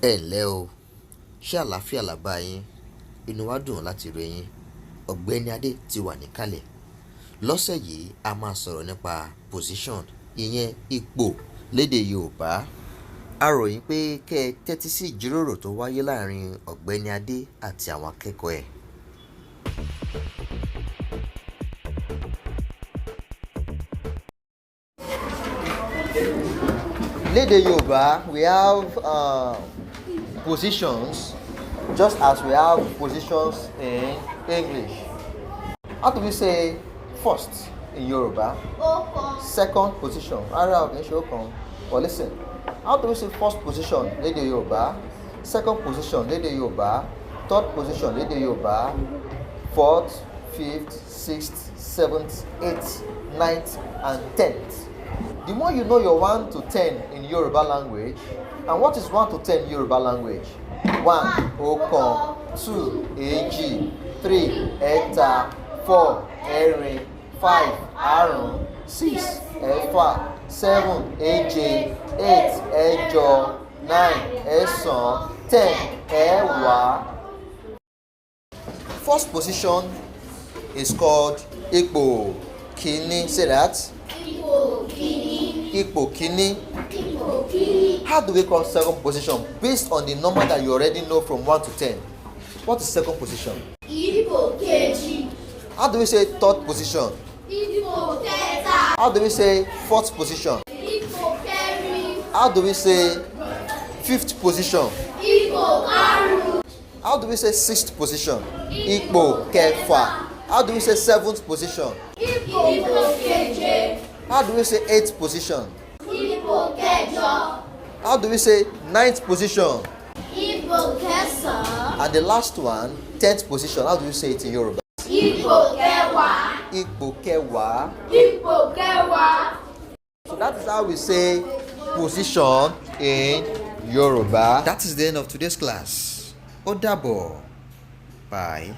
Ẹ ǹlẹ́ o, ṣé àlàáfíà la bá yín? Inú wa dùn láti rí yín. Ọ̀gbẹ́ni Adé ti wà níkàlẹ̀. Lọ́sẹ̀ yìí a máa sọ̀rọ̀ nípa position, ìyẹn ipò lédè Yorùbá. A rọ̀ yín pé kẹ́ ẹ tẹ́tí sí ìjíròrò tó wáyé láàrin Ọ̀gbẹ́ni Adé àti àwọn akẹ́kọ̀ọ́ ẹ̀. Lédè Yorùbá, we have positions just as we have positions in English. How do we say first in Yoruba? Second position. Well, listen. How do we say first position lédè Yorùbá? Second position lédè Yorùbá? Third position lédè Yorùbá? Fourth, fifth, sixth, seventh, eighth, ninth, and 10th. The more you know your 1 to 10 in Yoruba language, and what is 1 to 10 Yoruba language? 1, Okan, 2, Keji, 3, Eta, 4, Kerin, 5, Karun, 6, Kefa, 7, Keje, 8, Kejo, 9, Kesan, 10, Kewa. First position is called Kini. Say that. Kini. How do we call second position? Based on the number that you already know from 1 to 10. What is second position? Keji. How do we say third position? Keta. How do we say fourth position? Kerin. How do we say fifth position? Karun. How do we say sixth position? Kefa. How do we say seventh position? Keje. How do we say eighth position? Kejo. How do we say ninth position? Kesan. And the last one, 10th position. How do you say it in Yoruba? Kewa. Kewa. So that is how we say position in Yoruba. That is the end of today's class. Ó dàbọ̀. Bye.